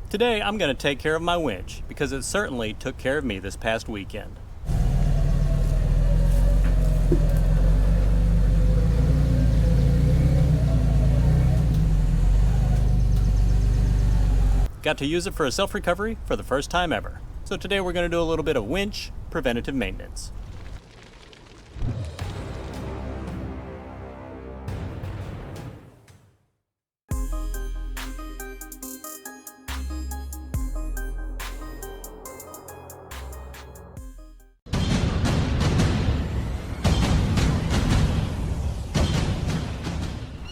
Today I'm going to take care of my winch because it certainly took care of me this past weekend. Got to use it for a self-recovery for the first time ever. So today we're going to do a little bit of winch preventative maintenance.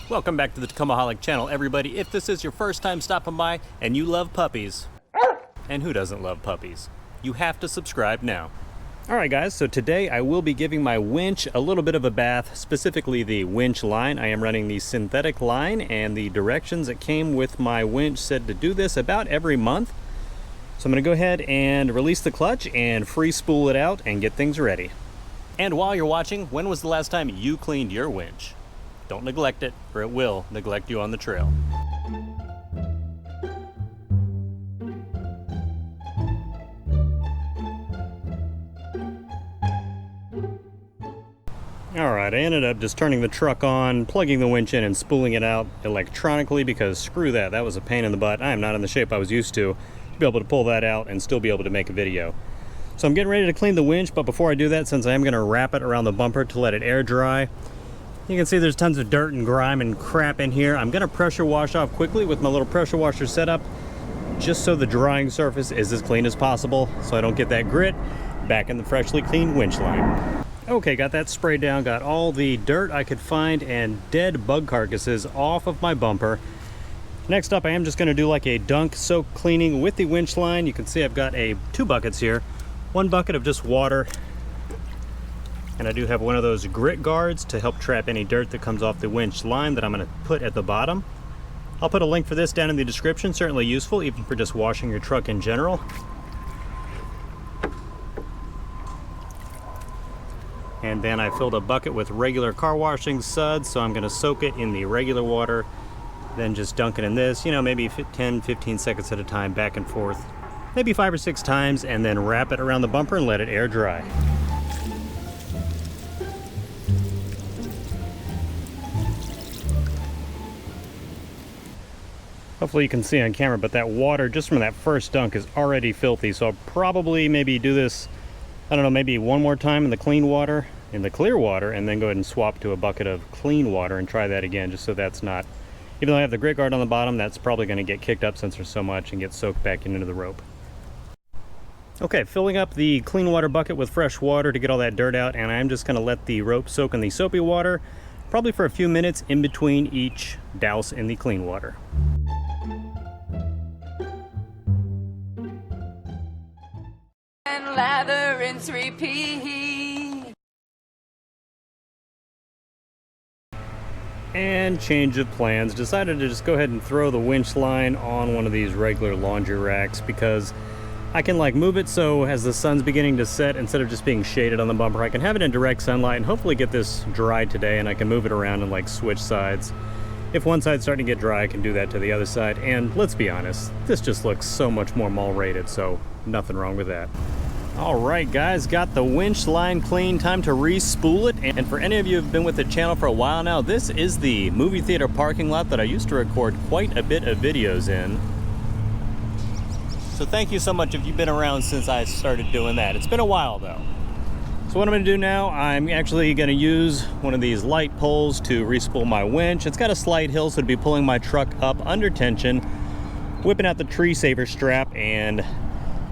Welcome back to the Tacomaholic channel, everybody. If this is your first time stopping by and you love puppies, and who doesn't love puppies, you have to subscribe now. Alright guys, so today I will be giving my winch a little bit of a bath, specifically the winch line. I am running the synthetic line, and the directions that came with my winch said to do this about every month. So I'm going to go ahead and release the clutch and free spool it out and get things ready. And while you're watching, when was the last time you cleaned your winch? Don't neglect it, or it will neglect you on the trail. Alright, I ended up just turning the truck on, plugging the winch in, and spooling it out electronically because screw that, that was a pain in the butt. I am not in the shape I was used to be able to pull that out and still be able to make a video. So I'm getting ready to clean the winch, but before I do that, since I am going to wrap it around the bumper to let it air dry, you can see there's tons of dirt and grime and crap in here. I'm going to pressure wash off quickly with my little pressure washer setup, just so the drying surface is as clean as possible, so I don't get that grit back in the freshly cleaned winch line. Okay, got that sprayed down, got all the dirt I could find and dead bug carcasses off of my bumper. Next up, I am just going to do like a dunk soak cleaning with the winch line. You can see I've got two buckets here. One bucket of just water, and I do have one of those grit guards to help trap any dirt that comes off the winch line that I'm going to put at the bottom. I'll put a link for this down in the description, certainly useful even for just washing your truck in general. And then I filled a bucket with regular car washing suds, so I'm going to soak it in the regular water, then just dunk it in this, you know, maybe 10-15 seconds at a time, back and forth, maybe 5 or 6 times, and then wrap it around the bumper and let it air dry. Hopefully you can see on camera, but that water just from that first dunk is already filthy, so I'll probably maybe do this, I don't know, maybe one more time in the clean water, in the clear water, and then go ahead and swap to a bucket of clean water and try that again, just so that's not, even though I have the grit guard on the bottom, that's probably going to get kicked up since there's so much and get soaked back into the rope. Okay, filling up the clean water bucket with fresh water to get all that dirt out, and I'm just going to let the rope soak in the soapy water, probably for a few minutes in between each douse in the clean water. Lather, rinse, repeat. And change of plans. Decided to just go ahead and throw the winch line on one of these regular laundry racks because I can like move it so as the sun's beginning to set, instead of just being shaded on the bumper, I can have it in direct sunlight and hopefully get this dried today, and I can move it around and like switch sides. If one side's starting to get dry, I can do that to the other side, and let's be honest, this just looks so much more mall rated, so nothing wrong with that. Alright guys, got the winch line clean, time to re-spool it. And for any of you who've been with the channel for a while now, this is the movie theater parking lot that I used to record quite a bit of videos in. So thank you so much if you've been around since I started doing that. It's been a while though. So what I'm going to do now, I'm actually going to use one of these light poles to re-spool my winch. It's got a slight hill, so it'd be pulling my truck up under tension, whipping out the tree saver strap, and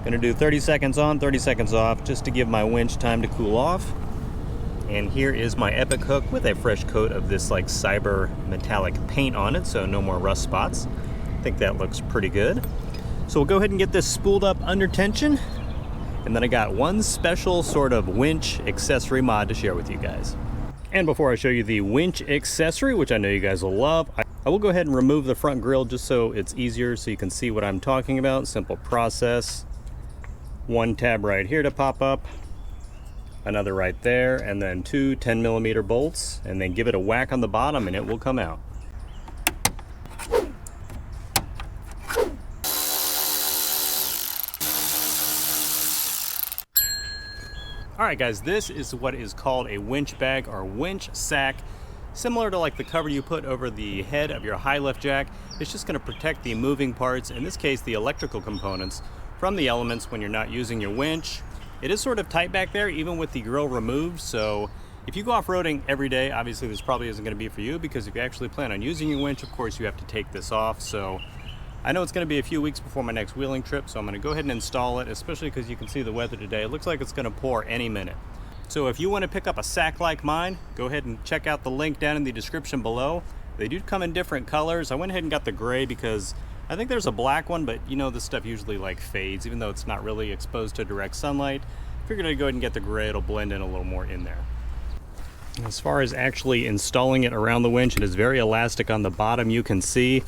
gonna do 30 seconds on, 30 seconds off, just to give my winch time to cool off. And here is my Epic hook with a fresh coat of this like cyber metallic paint on it, so no more rust spots. I think that looks pretty good. So we'll go ahead and get this spooled up under tension. And then I got one special sort of winch accessory mod to share with you guys. And before I show you the winch accessory, which I know you guys will love, I will go ahead and remove the front grille just so it's easier so you can see what I'm talking about. Simple process. One tab right here to pop up, another right there, and then 2 10mm bolts, and then give it a whack on the bottom and it will come out. All right guys, this is what is called a winch bag or winch sack. Similar to like the cover you put over the head of your high lift jack. It's just going to protect the moving parts, in this case the electrical components, from the elements when you're not using your winch. It is sort of tight back there even with the grill removed, so if you go off-roading every day, obviously this probably isn't going to be for you, because if you actually plan on using your winch, of course you have to take this off. So I know it's going to be a few weeks before my next wheeling trip, so I'm going to go ahead and install it, especially because you can see the weather today. It looks like it's going to pour any minute. So if you want to pick up a sack like mine, go ahead and check out the link down in the description below. They do come in different colors. I went ahead and got the gray because I think there's a black one, but you know this stuff usually like fades, even though it's not really exposed to direct sunlight. If you're going to go ahead and get the gray, it'll blend in a little more in there. As far as actually installing it around the winch, it is very elastic on the bottom, you can see.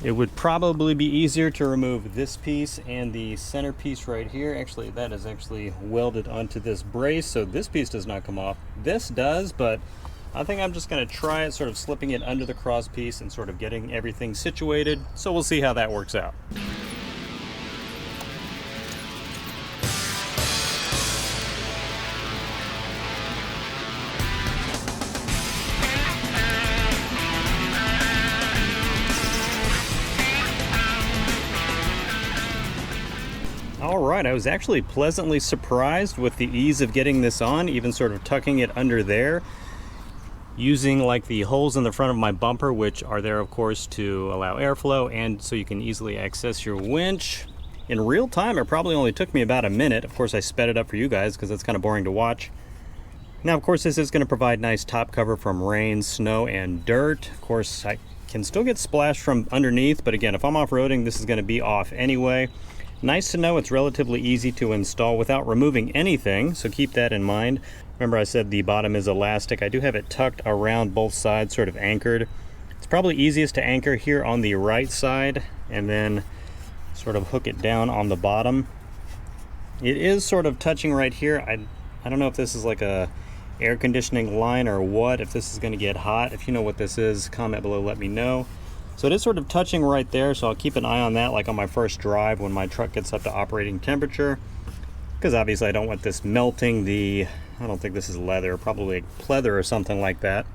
It would probably be easier to remove this piece and the center piece right here. Actually, that is actually welded onto this brace, so this piece does not come off. This does, but I think I'm just going to try it, sort of slipping it under the cross piece and sort of getting everything situated. So we'll see how that works out. All right, I was actually pleasantly surprised with the ease of getting this on, even sort of tucking it under there, using like the holes in the front of my bumper, which are there of course to allow airflow and so you can easily access your winch. In real time, it probably only took me about a minute. Of course, I sped it up for you guys because it's kind of boring to watch. Now, of course, this is going to provide nice top cover from rain, snow, and dirt. Of course, I can still get splashed from underneath, but again, if I'm off-roading, this is going to be off anyway. Nice to know it's relatively easy to install without removing anything, so keep that in mind. Remember I said the bottom is elastic. I do have it tucked around both sides, sort of anchored. It's probably easiest to anchor here on the right side and then sort of hook it down on the bottom. It is sort of touching right here. I don't know if this is like a air conditioning line or what, if this is going to get hot. If you know what this is, comment below, let me know. So it is sort of touching right there, so I'll keep an eye on that, like on my first drive when my truck gets up to operating temperature, because obviously I don't want this melting the, I don't think this is leather, probably pleather or something like that.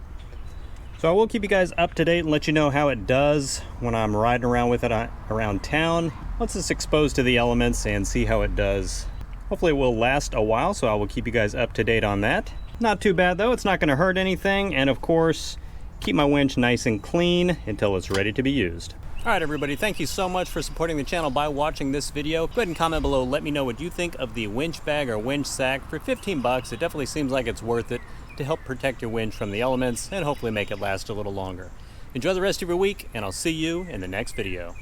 So I will keep you guys up to date and let you know how it does when I'm riding around with it around town. Once it's exposed to the elements and see how it does. Hopefully it will last a while, so I will keep you guys up to date on that. Not too bad though, it's not going to hurt anything, and of course, keep my winch nice and clean until it's ready to be used. All right, everybody, thank you so much for supporting the channel by watching this video. Go ahead and comment below. Let me know what you think of the winch bag or winch sack. For 15 bucks, it definitely seems like it's worth it to help protect your winch from the elements and hopefully make it last a little longer. Enjoy the rest of your week, and I'll see you in the next video.